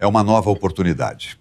é uma nova oportunidade.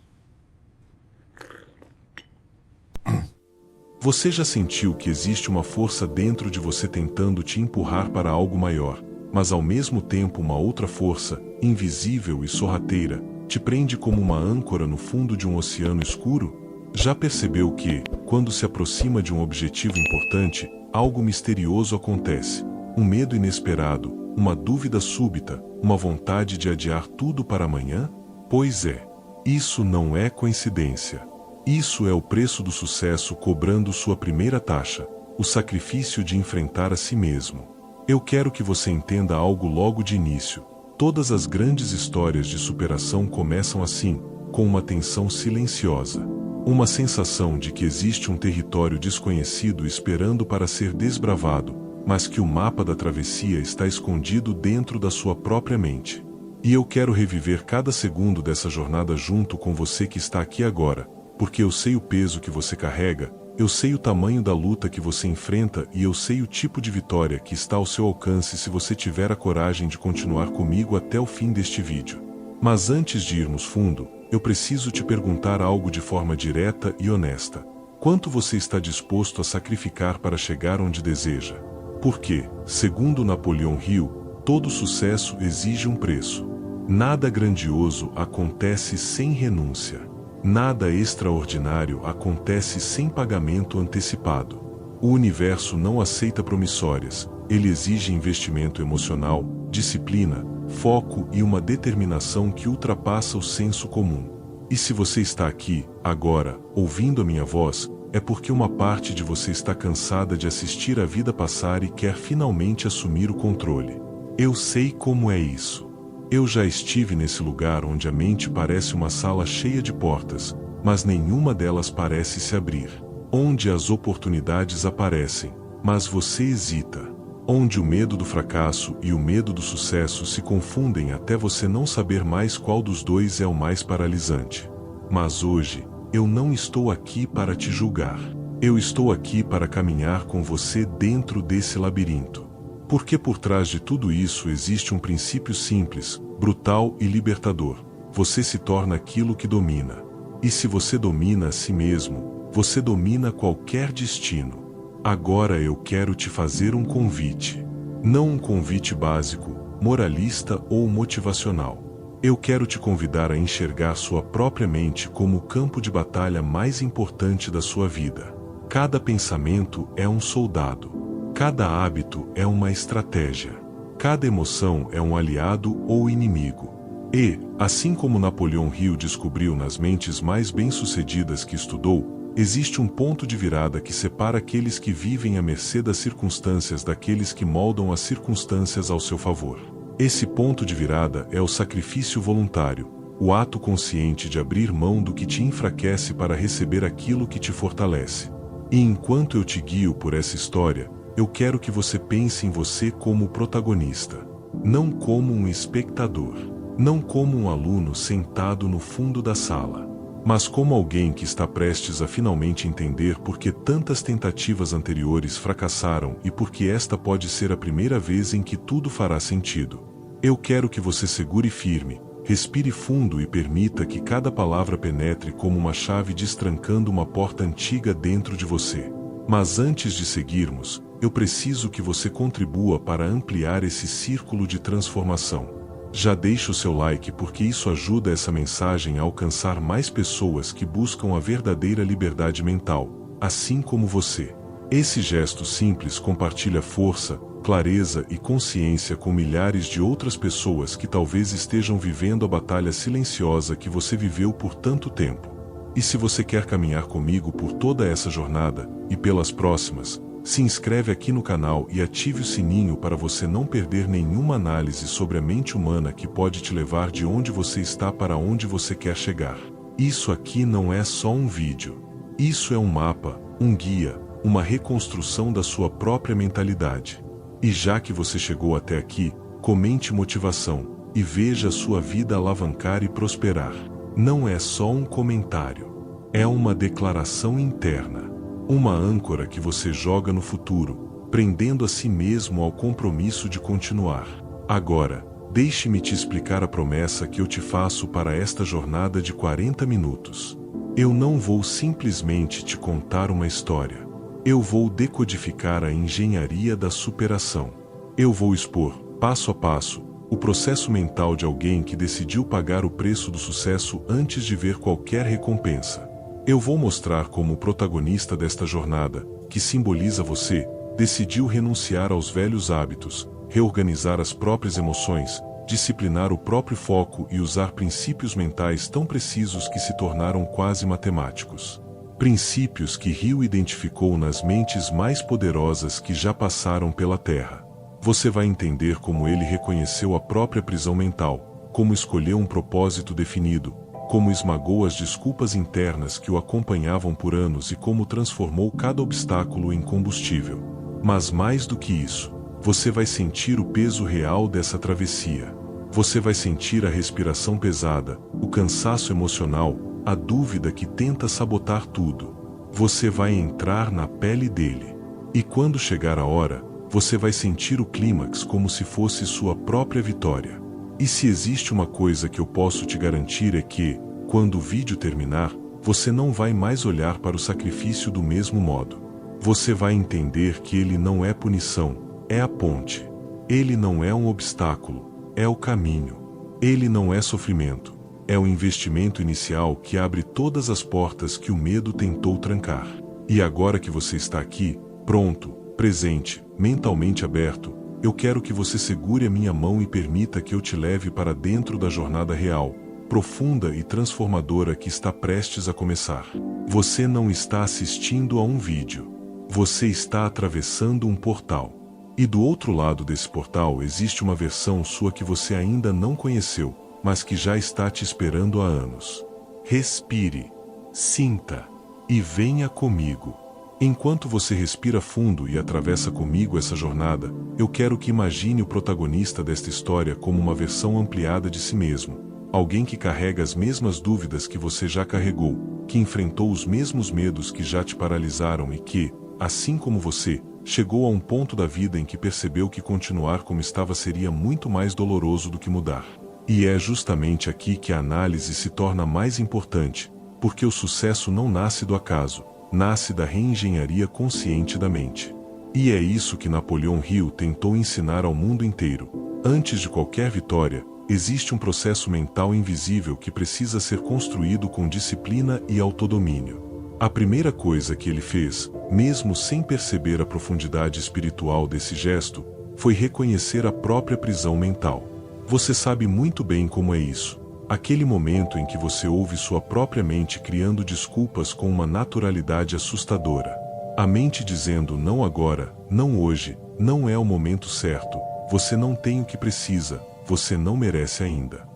Você já sentiu que existe uma força dentro de você tentando te empurrar para algo maior, mas ao mesmo tempo uma outra força, invisível e sorrateira, te prende como uma âncora no fundo de um oceano escuro? Já percebeu que, quando se aproxima de um objetivo importante, algo misterioso acontece? Um medo inesperado, uma dúvida súbita, uma vontade de adiar tudo para amanhã? Pois é, isso não é coincidência. Isso é o preço do sucesso cobrando sua primeira taxa, o sacrifício de enfrentar a si mesmo. Eu quero que você entenda algo logo de início. Todas as grandes histórias de superação começam assim, com uma tensão silenciosa. Uma sensação de que existe um território desconhecido esperando para ser desbravado, mas que o mapa da travessia está escondido dentro da sua própria mente. E eu quero reviver cada segundo dessa jornada junto com você que está aqui agora, porque eu sei o peso que você carrega, eu sei o tamanho da luta que você enfrenta e eu sei o tipo de vitória que está ao seu alcance se você tiver a coragem de continuar comigo até o fim deste vídeo. Mas antes de irmos fundo, eu preciso te perguntar algo de forma direta e honesta. Quanto você está disposto a sacrificar para chegar onde deseja? Porque, segundo Napoleão Hill, todo sucesso exige um preço. Nada grandioso acontece sem renúncia. Nada extraordinário acontece sem pagamento antecipado. O universo não aceita promissórias, ele exige investimento emocional, disciplina, foco e uma determinação que ultrapassa o senso comum. E se você está aqui, agora, ouvindo a minha voz, é porque uma parte de você está cansada de assistir a vida passar e quer finalmente assumir o controle. Eu sei como é isso. Eu já estive nesse lugar onde a mente parece uma sala cheia de portas, mas nenhuma delas parece se abrir. Onde as oportunidades aparecem, mas você hesita. Onde o medo do fracasso e o medo do sucesso se confundem até você não saber mais qual dos dois é o mais paralisante. Mas hoje, eu não estou aqui para te julgar. Eu estou aqui para caminhar com você dentro desse labirinto. Porque por trás de tudo isso existe um princípio simples, brutal e libertador. Você se torna aquilo que domina. E se você domina a si mesmo, você domina qualquer destino. Agora eu quero te fazer um convite. Não um convite básico, moralista ou motivacional. Eu quero te convidar a enxergar sua própria mente como o campo de batalha mais importante da sua vida. Cada pensamento é um soldado. Cada hábito é uma estratégia. Cada emoção é um aliado ou inimigo. E, assim como Napoleão Hill descobriu nas mentes mais bem-sucedidas que estudou, existe um ponto de virada que separa aqueles que vivem à mercê das circunstâncias daqueles que moldam as circunstâncias ao seu favor. Esse ponto de virada é o sacrifício voluntário, o ato consciente de abrir mão do que te enfraquece para receber aquilo que te fortalece. E enquanto eu te guio por essa história, eu quero que você pense em você como protagonista, não como um espectador, não como um aluno sentado no fundo da sala, mas como alguém que está prestes a finalmente entender por que tantas tentativas anteriores fracassaram e por que esta pode ser a primeira vez em que tudo fará sentido. Eu quero que você segure firme, respire fundo e permita que cada palavra penetre como uma chave destrancando uma porta antiga dentro de você. Mas antes de seguirmos, eu preciso que você contribua para ampliar esse círculo de transformação. Já deixe o seu like porque isso ajuda essa mensagem a alcançar mais pessoas que buscam a verdadeira liberdade mental, assim como você. Esse gesto simples compartilha força, clareza e consciência com milhares de outras pessoas que talvez estejam vivendo a batalha silenciosa que você viveu por tanto tempo. E se você quer caminhar comigo por toda essa jornada, e pelas próximas, se inscreve aqui no canal e ative o sininho para você não perder nenhuma análise sobre a mente humana que pode te levar de onde você está para onde você quer chegar. Isso aqui não é só um vídeo. Isso é um mapa, um guia, uma reconstrução da sua própria mentalidade. E já que você chegou até aqui, comente motivação e veja a sua vida alavancar e prosperar. Não é só um comentário. É uma declaração interna. Uma âncora que você joga no futuro, prendendo a si mesmo ao compromisso de continuar. Agora, Deixe-me te explicar a promessa que eu te faço para esta jornada de 40 minutos. Eu não vou simplesmente te contar uma história. Eu vou decodificar a engenharia da superação. Eu vou expor, passo a passo, o processo mental de alguém que decidiu pagar o preço do sucesso antes de ver qualquer recompensa. Eu vou mostrar como o protagonista desta jornada, que simboliza você, decidiu renunciar aos velhos hábitos, reorganizar as próprias emoções, disciplinar o próprio foco e usar princípios mentais tão precisos que se tornaram quase matemáticos. Princípios que Hill identificou nas mentes mais poderosas que já passaram pela Terra. Você vai entender como ele reconheceu a própria prisão mental, como escolheu um propósito definido, como esmagou as desculpas internas que o acompanhavam por anos e como transformou cada obstáculo em combustível. Mas mais do que isso, você vai sentir o peso real dessa travessia. Você vai sentir a respiração pesada, o cansaço emocional, a dúvida que tenta sabotar tudo. Você vai entrar na pele dele. E quando chegar a hora, você vai sentir o clímax como se fosse sua própria vitória. E se existe uma coisa que eu posso te garantir é que, quando o vídeo terminar, você não vai mais olhar para o sacrifício do mesmo modo. Você vai entender que ele não é punição, é a ponte. Ele não é um obstáculo, é o caminho. Ele não é sofrimento, é o investimento inicial que abre todas as portas que o medo tentou trancar. E agora que você está aqui, pronto, presente, mentalmente aberto, eu quero que você segure a minha mão e permita que eu te leve para dentro da jornada real, profunda e transformadora que está prestes a começar. Você não está assistindo a um vídeo. Você está atravessando um portal. E do outro lado desse portal existe uma versão sua que você ainda não conheceu, mas que já está te esperando há anos. Respire, sinta e venha comigo. Enquanto você respira fundo e atravessa comigo essa jornada, eu quero que imagine o protagonista desta história como uma versão ampliada de si mesmo. Alguém que carrega as mesmas dúvidas que você já carregou, que enfrentou os mesmos medos que já te paralisaram e que, assim como você, chegou a um ponto da vida em que percebeu que continuar como estava seria muito mais doloroso do que mudar. E é justamente aqui que a análise se torna mais importante, porque o sucesso não nasce do acaso, nasce da reengenharia consciente da mente. E é isso que Napoleon Hill tentou ensinar ao mundo inteiro. Antes de qualquer vitória, existe um processo mental invisível que precisa ser construído com disciplina e autodomínio. A primeira coisa que ele fez, mesmo sem perceber a profundidade espiritual desse gesto, foi reconhecer a própria prisão mental. Você sabe muito bem como é isso. Aquele momento em que você ouve sua própria mente criando desculpas com uma naturalidade assustadora. A mente dizendo não agora, não hoje, não é o momento certo, você não tem o que precisa, você não merece ainda.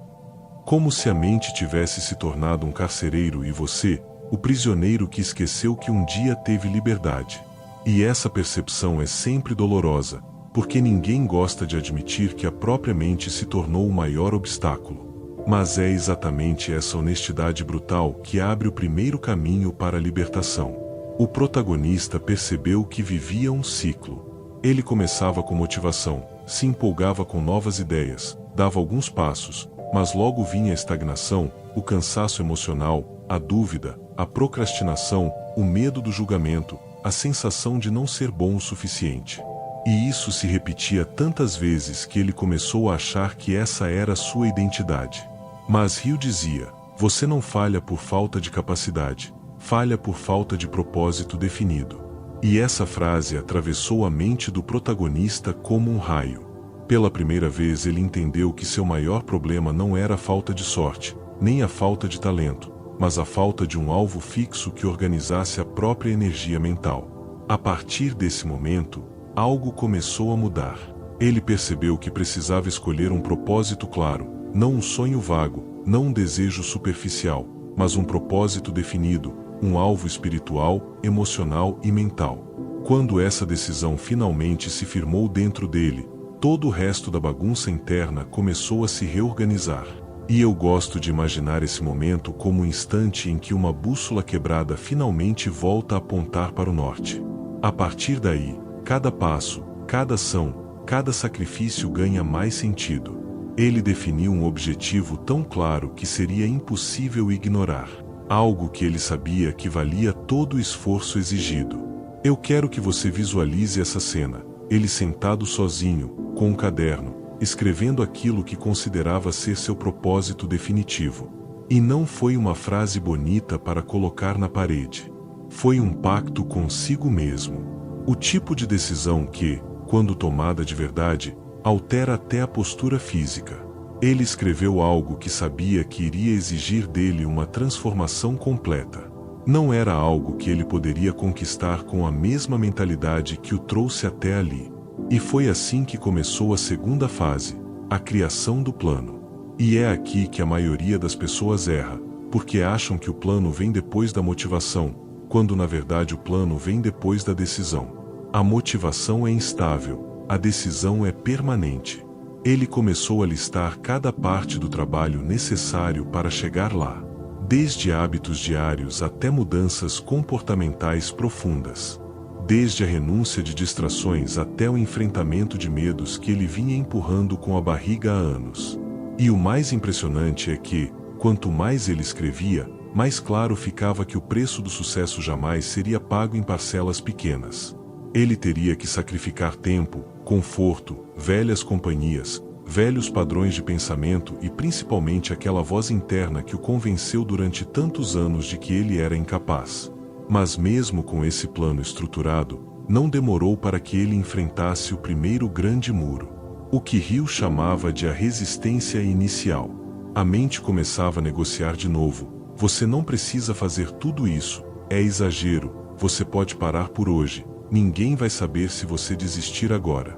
Como se a mente tivesse se tornado um carcereiro e você, o prisioneiro que esqueceu que um dia teve liberdade. E essa percepção é sempre dolorosa, porque ninguém gosta de admitir que a própria mente se tornou o maior obstáculo. Mas é exatamente essa honestidade brutal que abre o primeiro caminho para a libertação. O protagonista percebeu que vivia um ciclo. Ele começava com motivação, se empolgava com novas ideias, dava alguns passos, mas logo vinha a estagnação, o cansaço emocional, a dúvida, a procrastinação, o medo do julgamento, a sensação de não ser bom o suficiente. E isso se repetia tantas vezes que ele começou a achar que essa era a sua identidade. Mas Hill dizia, você não falha por falta de capacidade, falha por falta de propósito definido. E essa frase atravessou a mente do protagonista como um raio. Pela primeira vez ele entendeu que seu maior problema não era a falta de sorte, nem a falta de talento, mas a falta de um alvo fixo que organizasse a própria energia mental. A partir desse momento, algo começou a mudar. Ele percebeu que precisava escolher um propósito claro, não um sonho vago, não um desejo superficial, mas um propósito definido, um alvo espiritual, emocional e mental. Quando essa decisão finalmente se firmou dentro dele, todo o resto da bagunça interna começou a se reorganizar. E eu gosto de imaginar esse momento como um instante em que uma bússola quebrada finalmente volta a apontar para o norte. A partir daí, cada passo, cada ação, cada sacrifício ganha mais sentido. Ele definiu um objetivo tão claro que seria impossível ignorar. Algo que ele sabia que valia todo o esforço exigido. Eu quero que você visualize essa cena. Ele sentado sozinho, com um caderno, escrevendo aquilo que considerava ser seu propósito definitivo. E não foi uma frase bonita para colocar na parede. Foi um pacto consigo mesmo. O tipo de decisão que, quando tomada de verdade, altera até a postura física. Ele escreveu algo que sabia que iria exigir dele uma transformação completa. Não era algo que ele poderia conquistar com a mesma mentalidade que o trouxe até ali. E foi assim que começou a segunda fase, a criação do plano. E é aqui que a maioria das pessoas erra, porque acham que o plano vem depois da motivação, quando na verdade o plano vem depois da decisão. A motivação é instável, a decisão é permanente. Ele começou a listar cada parte do trabalho necessário para chegar lá, desde hábitos diários até mudanças comportamentais profundas, desde a renúncia de distrações até o enfrentamento de medos que ele vinha empurrando com a barriga há anos. E o mais impressionante é que, quanto mais ele escrevia, mais claro ficava que o preço do sucesso jamais seria pago em parcelas pequenas. Ele teria que sacrificar tempo, conforto, velhas companhias, velhos padrões de pensamento e principalmente aquela voz interna que o convenceu durante tantos anos de que ele era incapaz. Mas mesmo com esse plano estruturado, não demorou para que ele enfrentasse o primeiro grande muro. O que Hill chamava de a resistência inicial. A mente começava a negociar de novo. Você não precisa fazer tudo isso, é exagero, você pode parar por hoje. Ninguém vai saber se você desistir agora.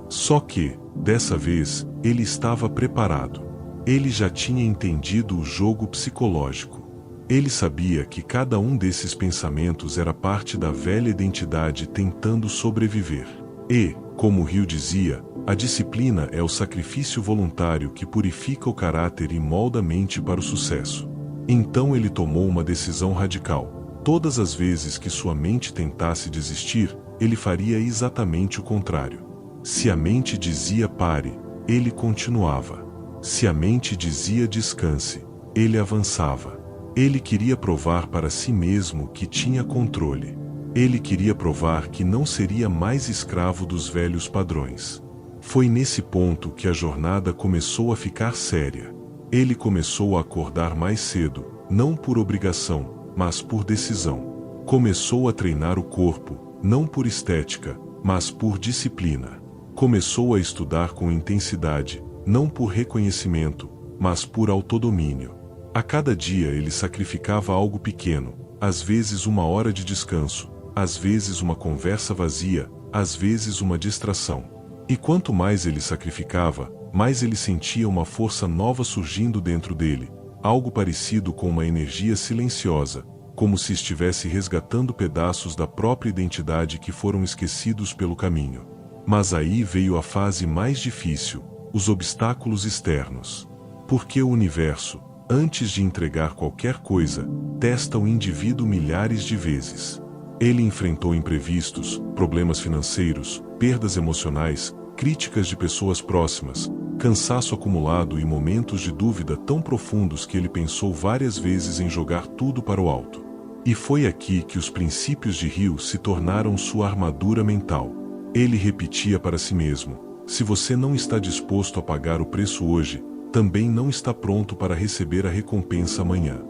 Só que, dessa vez, ele estava preparado. Ele já tinha entendido o jogo psicológico. Ele sabia que cada um desses pensamentos era parte da velha identidade tentando sobreviver. E, como Hill dizia, a disciplina é o sacrifício voluntário que purifica o caráter e molda a mente para o sucesso. Então ele tomou uma decisão radical. Todas as vezes que sua mente tentasse desistir, ele faria exatamente o contrário. Se a mente dizia pare, ele continuava. Se a mente dizia descanse, ele avançava. Ele queria provar para si mesmo que tinha controle. Ele queria provar que não seria mais escravo dos velhos padrões. Foi nesse ponto que a jornada começou a ficar séria. Ele começou a acordar mais cedo, não por obrigação, mas por decisão. Começou a treinar o corpo, não por estética, mas por disciplina. Começou a estudar com intensidade, não por reconhecimento, mas por autodomínio. A cada dia ele sacrificava algo pequeno, às vezes uma hora de descanso, às vezes uma conversa vazia, às vezes uma distração. E quanto mais ele sacrificava, mais ele sentia uma força nova surgindo dentro dele, algo parecido com uma energia silenciosa, como se estivesse resgatando pedaços da própria identidade que foram esquecidos pelo caminho. Mas aí veio a fase mais difícil, os obstáculos externos. Porque o universo, antes de entregar qualquer coisa, testa o indivíduo milhares de vezes. Ele enfrentou imprevistos, problemas financeiros, perdas emocionais, críticas de pessoas próximas, cansaço acumulado e momentos de dúvida tão profundos que ele pensou várias vezes em jogar tudo para o alto. E foi aqui que os princípios de Hill se tornaram sua armadura mental. Ele repetia para si mesmo: se você não está disposto a pagar o preço hoje, também não está pronto para receber a recompensa amanhã.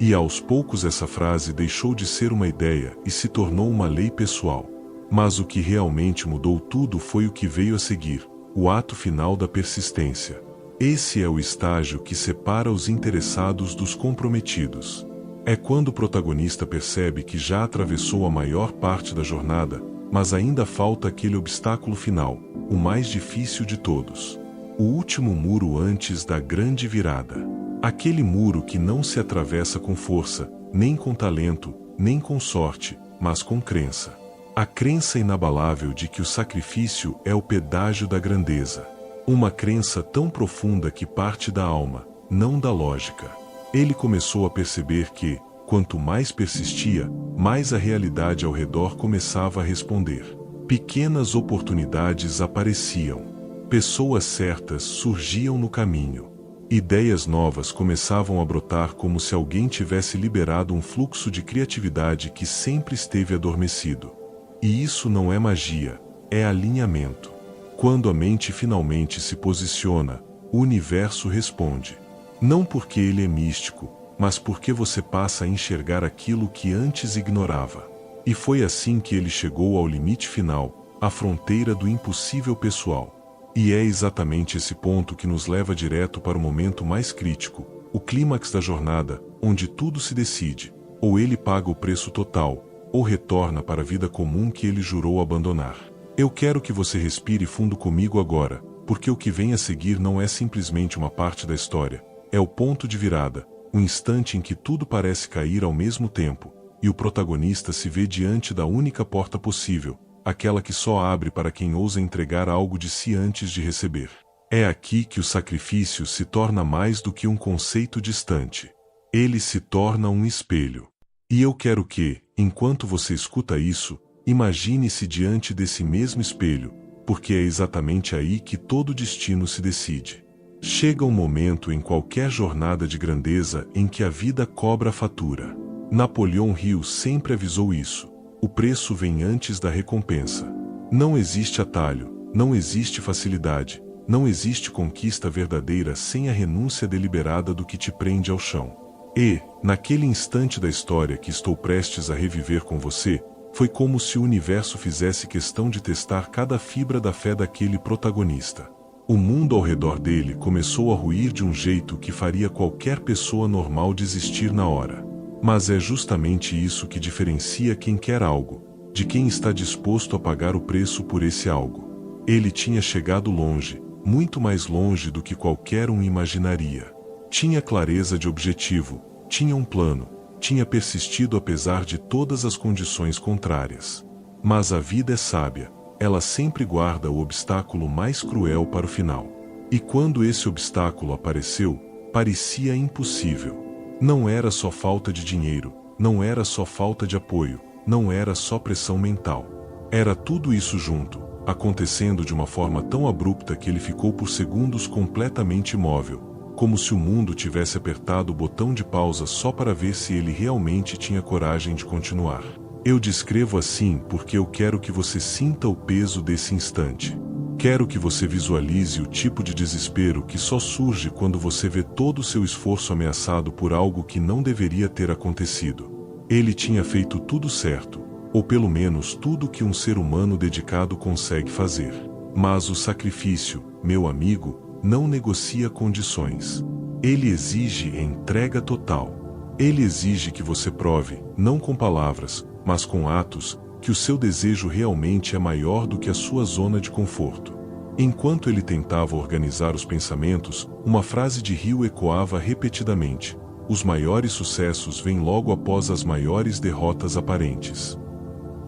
E aos poucos essa frase deixou de ser uma ideia e se tornou uma lei pessoal. Mas o que realmente mudou tudo foi o que veio a seguir, o ato final da persistência. Esse é o estágio que separa os interessados dos comprometidos. É quando o protagonista percebe que já atravessou a maior parte da jornada, mas ainda falta aquele obstáculo final, o mais difícil de todos. O último muro antes da grande virada. Aquele muro que não se atravessa com força, nem com talento, nem com sorte, mas com crença. A crença inabalável de que o sacrifício é o pedágio da grandeza. Uma crença tão profunda que parte da alma, não da lógica. Ele começou a perceber que, quanto mais persistia, mais a realidade ao redor começava a responder. Pequenas oportunidades apareciam. Pessoas certas surgiam no caminho. Ideias novas começavam a brotar como se alguém tivesse liberado um fluxo de criatividade que sempre esteve adormecido. E isso não é magia, é alinhamento. Quando a mente finalmente se posiciona, o universo responde. Não porque ele é místico, mas porque você passa a enxergar aquilo que antes ignorava. E foi assim que ele chegou ao limite final, à fronteira do impossível pessoal. E é exatamente esse ponto que nos leva direto para o momento mais crítico, o clímax da jornada, onde tudo se decide, ou ele paga o preço total, ou retorna para a vida comum que ele jurou abandonar. Eu quero que você respire fundo comigo agora, porque o que vem a seguir não é simplesmente uma parte da história, é o ponto de virada, o instante em que tudo parece cair ao mesmo tempo, e o protagonista se vê diante da única porta possível, aquela que só abre para quem ousa entregar algo de si antes de receber. É aqui que o sacrifício se torna mais do que um conceito distante. Ele se torna um espelho. E eu quero que, enquanto você escuta isso, imagine-se diante desse mesmo espelho, porque é exatamente aí que todo destino se decide. Chega um momento em qualquer jornada de grandeza em que a vida cobra a fatura. Napoleão Hill sempre avisou isso. O preço vem antes da recompensa. Não existe atalho, não existe facilidade, não existe conquista verdadeira sem a renúncia deliberada do que te prende ao chão. E, naquele instante da história que estou prestes a reviver com você, foi como se o universo fizesse questão de testar cada fibra da fé daquele protagonista. O mundo ao redor dele começou a ruir de um jeito que faria qualquer pessoa normal desistir na hora. Mas é justamente isso que diferencia quem quer algo, de quem está disposto a pagar o preço por esse algo. Ele tinha chegado longe, muito mais longe do que qualquer um imaginaria. Tinha clareza de objetivo, tinha um plano, tinha persistido apesar de todas as condições contrárias. Mas a vida é sábia, ela sempre guarda o obstáculo mais cruel para o final. E quando esse obstáculo apareceu, parecia impossível. Não era só falta de dinheiro, não era só falta de apoio, não era só pressão mental. Era tudo isso junto, acontecendo de uma forma tão abrupta que ele ficou por segundos completamente imóvel, como se o mundo tivesse apertado o botão de pausa só para ver se ele realmente tinha coragem de continuar. Eu descrevo assim porque eu quero que você sinta o peso desse instante. Quero que você visualize o tipo de desespero que só surge quando você vê todo o seu esforço ameaçado por algo que não deveria ter acontecido. Ele tinha feito tudo certo, ou pelo menos tudo que um ser humano dedicado consegue fazer. Mas o sacrifício, meu amigo, não negocia condições. Ele exige entrega total. Ele exige que você prove, não com palavras, mas com atos, que o seu desejo realmente é maior do que a sua zona de conforto. Enquanto ele tentava organizar os pensamentos, uma frase de Hill ecoava repetidamente: os maiores sucessos vêm logo após as maiores derrotas aparentes.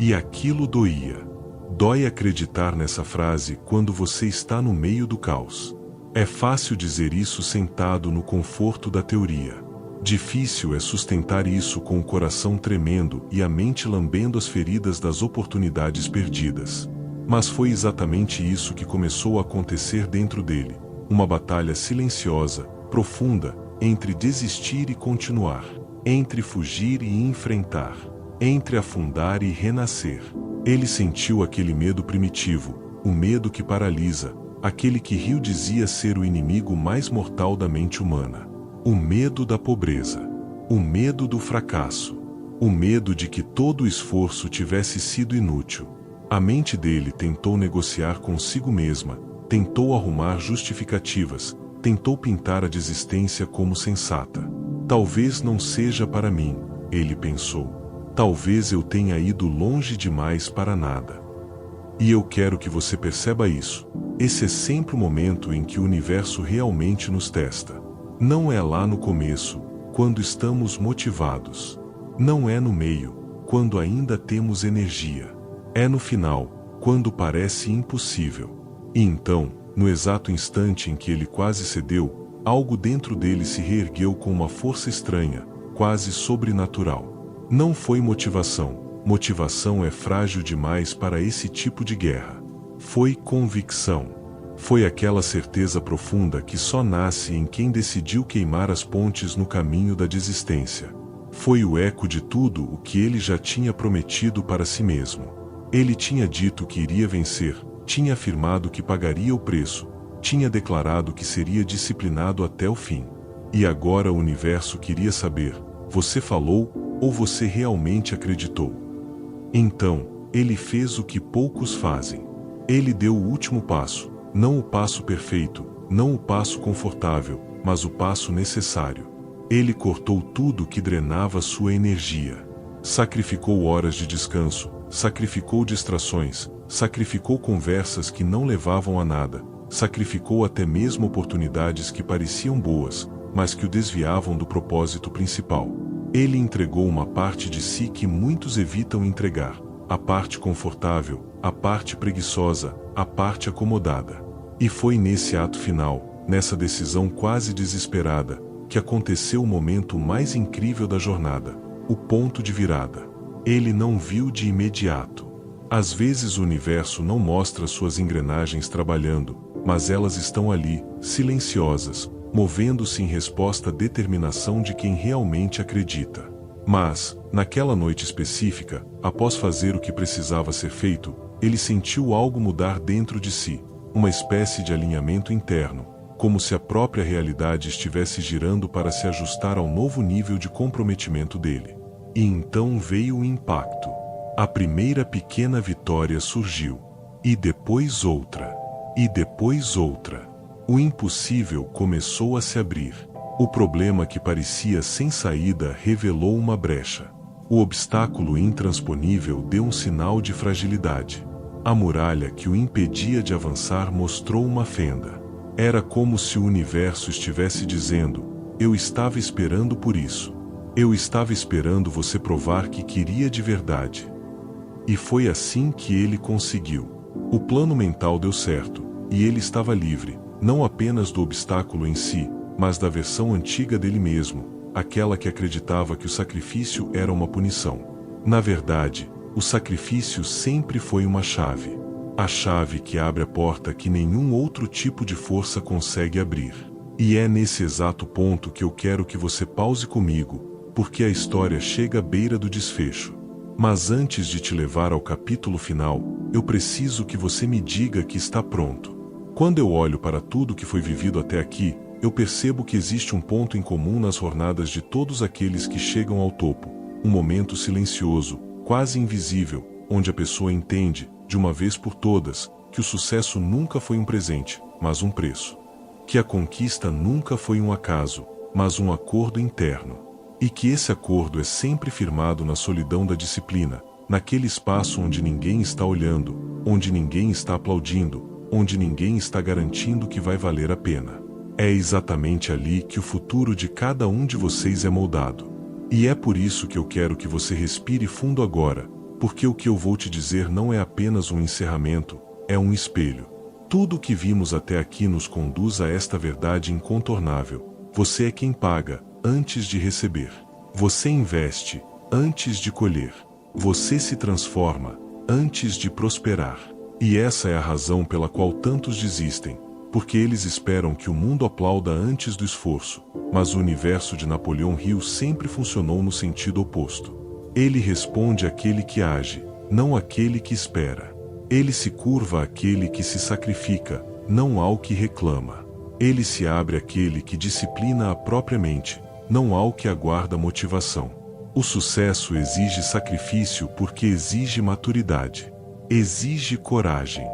E aquilo doía. Dói acreditar nessa frase quando você está no meio do caos. É fácil dizer isso sentado no conforto da teoria. Difícil é sustentar isso com o coração tremendo e a mente lambendo as feridas das oportunidades perdidas. Mas foi exatamente isso que começou a acontecer dentro dele. Uma batalha silenciosa, profunda, entre desistir e continuar, entre fugir e enfrentar, entre afundar e renascer. Ele sentiu aquele medo primitivo, o medo que paralisa, aquele que Hill dizia ser o inimigo mais mortal da mente humana. O medo da pobreza, o medo do fracasso, o medo de que todo o esforço tivesse sido inútil. A mente dele tentou negociar consigo mesma, tentou arrumar justificativas, tentou pintar a desistência como sensata. Talvez não seja para mim, ele pensou. Talvez eu tenha ido longe demais para nada. E eu quero que você perceba isso. Esse é sempre o momento em que o universo realmente nos testa. Não é lá no começo, quando estamos motivados. Não é no meio, quando ainda temos energia. É no final, quando parece impossível. E então, no exato instante em que ele quase cedeu, algo dentro dele se reergueu com uma força estranha, quase sobrenatural. Não foi motivação. Motivação é frágil demais para esse tipo de guerra. Foi convicção. Foi aquela certeza profunda que só nasce em quem decidiu queimar as pontes no caminho da desistência. Foi o eco de tudo o que ele já tinha prometido para si mesmo. Ele tinha dito que iria vencer, tinha afirmado que pagaria o preço, tinha declarado que seria disciplinado até o fim. E agora o universo queria saber: você falou ou você realmente acreditou? Então, ele fez o que poucos fazem. Ele deu o último passo, não o passo perfeito, não o passo confortável, mas o passo necessário. Ele cortou tudo que drenava sua energia. Sacrificou horas de descanso, sacrificou distrações, sacrificou conversas que não levavam a nada, sacrificou até mesmo oportunidades que pareciam boas, mas que o desviavam do propósito principal. Ele entregou uma parte de si que muitos evitam entregar, a parte confortável, a parte preguiçosa, a parte acomodada. E foi nesse ato final, nessa decisão quase desesperada, que aconteceu o momento mais incrível da jornada, o ponto de virada. Ele não viu de imediato. Às vezes o universo não mostra suas engrenagens trabalhando, mas elas estão ali, silenciosas, movendo-se em resposta à determinação de quem realmente acredita. Mas, naquela noite específica, após fazer o que precisava ser feito, ele sentiu algo mudar dentro de si, uma espécie de alinhamento interno, como se a própria realidade estivesse girando para se ajustar ao novo nível de comprometimento dele. E então veio o impacto. A primeira pequena vitória surgiu. E depois outra. E depois outra. O impossível começou a se abrir. O problema que parecia sem saída revelou uma brecha. O obstáculo intransponível deu um sinal de fragilidade. A muralha que o impedia de avançar mostrou uma fenda. Era como se o universo estivesse dizendo: eu estava esperando por isso. Eu estava esperando você provar que queria de verdade. E foi assim que ele conseguiu. O plano mental deu certo, e ele estava livre, não apenas do obstáculo em si, mas da versão antiga dele mesmo, aquela que acreditava que o sacrifício era uma punição. Na verdade, o sacrifício sempre foi uma chave. A chave que abre a porta que nenhum outro tipo de força consegue abrir. E é nesse exato ponto que eu quero que você pause comigo, porque a história chega à beira do desfecho. Mas antes de te levar ao capítulo final, eu preciso que você me diga que está pronto. Quando eu olho para tudo que foi vivido até aqui, eu percebo que existe um ponto em comum nas jornadas de todos aqueles que chegam ao topo, um momento silencioso, quase invisível, onde a pessoa entende, de uma vez por todas, que o sucesso nunca foi um presente, mas um preço. Que a conquista nunca foi um acaso, mas um acordo interno. E que esse acordo é sempre firmado na solidão da disciplina, naquele espaço onde ninguém está olhando, onde ninguém está aplaudindo, onde ninguém está garantindo que vai valer a pena. É exatamente ali que o futuro de cada um de vocês é moldado. E é por isso que eu quero que você respire fundo agora, porque o que eu vou te dizer não é apenas um encerramento, é um espelho. Tudo o que vimos até aqui nos conduz a esta verdade incontornável. Você é quem paga, antes de receber. Você investe, antes de colher. Você se transforma, antes de prosperar. E essa é a razão pela qual tantos desistem, porque eles esperam que o mundo aplauda antes do esforço, mas o universo de Napoleão Hill sempre funcionou no sentido oposto. Ele responde àquele que age, não àquele que espera. Ele se curva àquele que se sacrifica, não ao que reclama. Ele se abre àquele que disciplina a própria mente, não ao que aguarda motivação. O sucesso exige sacrifício porque exige maturidade. Exige coragem.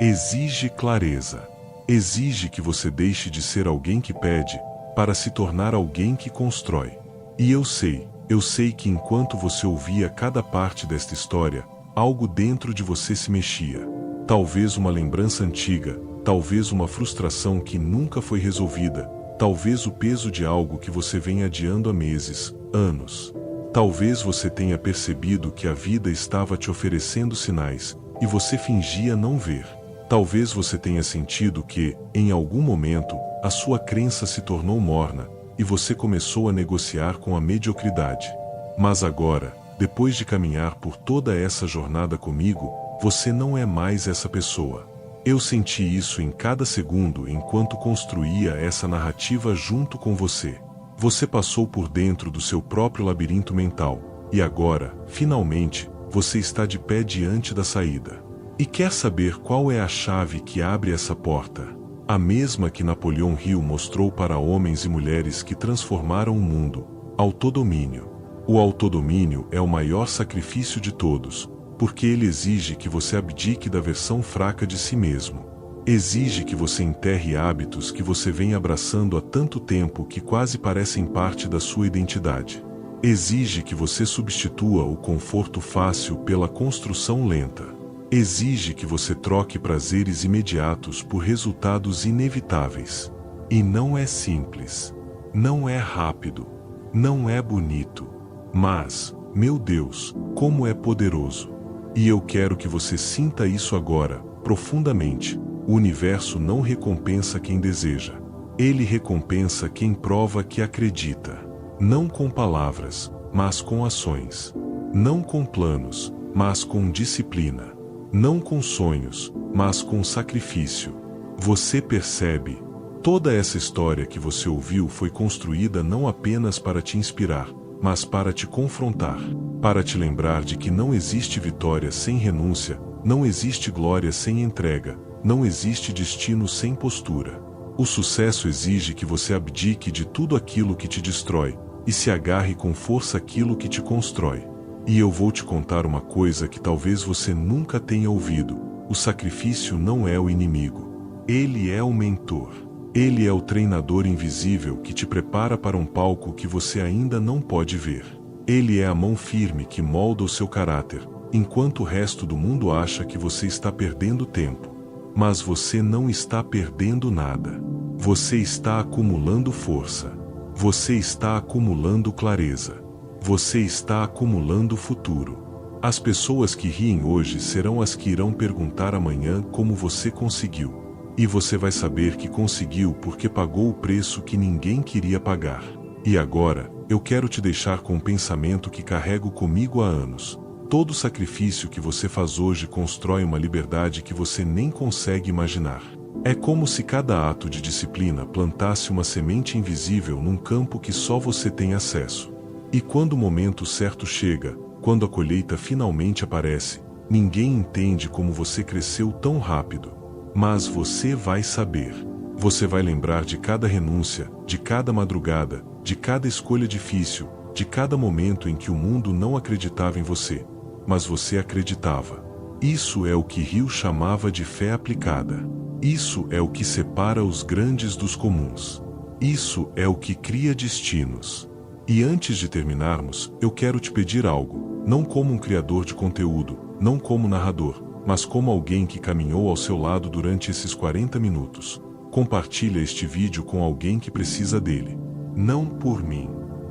Exige clareza. Exige que você deixe de ser alguém que pede, para se tornar alguém que constrói. E eu sei que enquanto você ouvia cada parte desta história, algo dentro de você se mexia. Talvez uma lembrança antiga, talvez uma frustração que nunca foi resolvida, talvez o peso de algo que você vem adiando há meses, anos. Talvez você tenha percebido que a vida estava te oferecendo sinais, e você fingia não ver. Talvez você tenha sentido que, em algum momento, a sua crença se tornou morna, e você começou a negociar com a mediocridade. Mas agora, depois de caminhar por toda essa jornada comigo, você não é mais essa pessoa. Eu senti isso em cada segundo enquanto construía essa narrativa junto com você. Você passou por dentro do seu próprio labirinto mental, e agora, finalmente, você está de pé diante da saída. E quer saber qual é a chave que abre essa porta? A mesma que Napoleão Hill mostrou para homens e mulheres que transformaram o mundo: autodomínio. O autodomínio é o maior sacrifício de todos, porque ele exige que você abdique da versão fraca de si mesmo. Exige que você enterre hábitos que você vem abraçando há tanto tempo que quase parecem parte da sua identidade. Exige que você substitua o conforto fácil pela construção lenta. Exige que você troque prazeres imediatos por resultados inevitáveis. E não é simples. Não é rápido. Não é bonito. Mas, meu Deus, como é poderoso! E eu quero que você sinta isso agora, profundamente. O universo não recompensa quem deseja. Ele recompensa quem prova que acredita. Não com palavras, mas com ações. Não com planos, mas com disciplina. Não com sonhos, mas com sacrifício. Você percebe? Toda essa história que você ouviu foi construída não apenas para te inspirar, mas para te confrontar, para te lembrar de que não existe vitória sem renúncia, não existe glória sem entrega, não existe destino sem postura. O sucesso exige que você abdique de tudo aquilo que te destrói, e se agarre com força àquilo que te constrói. E eu vou te contar uma coisa que talvez você nunca tenha ouvido: o sacrifício não é o inimigo. Ele é o mentor. Ele é o treinador invisível que te prepara para um palco que você ainda não pode ver. Ele é a mão firme que molda o seu caráter, enquanto o resto do mundo acha que você está perdendo tempo. Mas você não está perdendo nada. Você está acumulando força. Você está acumulando clareza. Você está acumulando futuro. As pessoas que riem hoje serão as que irão perguntar amanhã como você conseguiu. E você vai saber que conseguiu porque pagou o preço que ninguém queria pagar. E agora, eu quero te deixar com um pensamento que carrego comigo há anos. Todo sacrifício que você faz hoje constrói uma liberdade que você nem consegue imaginar. É como se cada ato de disciplina plantasse uma semente invisível num campo que só você tem acesso. E quando o momento certo chega, quando a colheita finalmente aparece, ninguém entende como você cresceu tão rápido. Mas você vai saber. Você vai lembrar de cada renúncia, de cada madrugada, de cada escolha difícil, de cada momento em que o mundo não acreditava em você, mas você acreditava. Isso é o que Hill chamava de fé aplicada. Isso é o que separa os grandes dos comuns. Isso é o que cria destinos. E antes de terminarmos, eu quero te pedir algo, não como um criador de conteúdo, não como narrador, mas como alguém que caminhou ao seu lado durante esses 40 minutos. Compartilha este vídeo com alguém que precisa dele. Não por mim,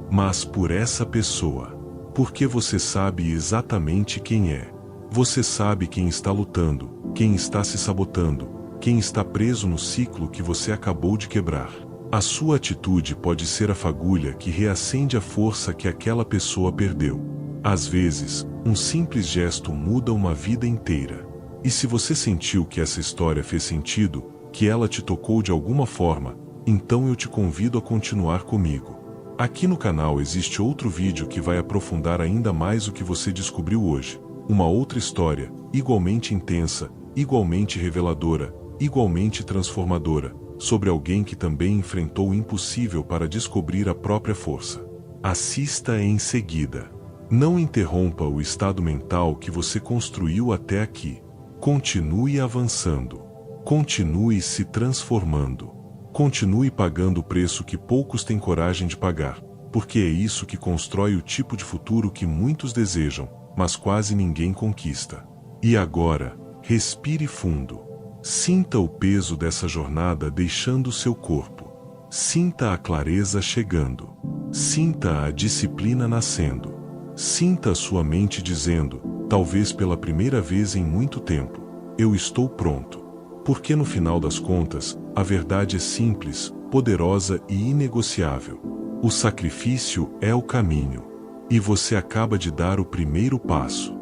mas por essa pessoa. Porque você sabe exatamente quem é. Você sabe quem está lutando, quem está se sabotando, quem está preso no ciclo que você acabou de quebrar. A sua atitude pode ser a fagulha que reacende a força que aquela pessoa perdeu. Às vezes, um simples gesto muda uma vida inteira. E se você sentiu que essa história fez sentido, que ela te tocou de alguma forma, então eu te convido a continuar comigo. Aqui no canal existe outro vídeo que vai aprofundar ainda mais o que você descobriu hoje. Uma outra história, igualmente intensa, igualmente reveladora, igualmente transformadora, sobre alguém que também enfrentou o impossível para descobrir a própria força. Assista em seguida. Não interrompa o estado mental que você construiu até aqui. Continue avançando. Continue se transformando. Continue pagando o preço que poucos têm coragem de pagar, porque é isso que constrói o tipo de futuro que muitos desejam, mas quase ninguém conquista. E agora, respire fundo. Sinta o peso dessa jornada deixando seu corpo. Sinta a clareza chegando. Sinta a disciplina nascendo. Sinta a sua mente dizendo, talvez pela primeira vez em muito tempo, eu estou pronto. Porque no final das contas, a verdade é simples, poderosa e inegociável. O sacrifício é o caminho. E você acaba de dar o primeiro passo.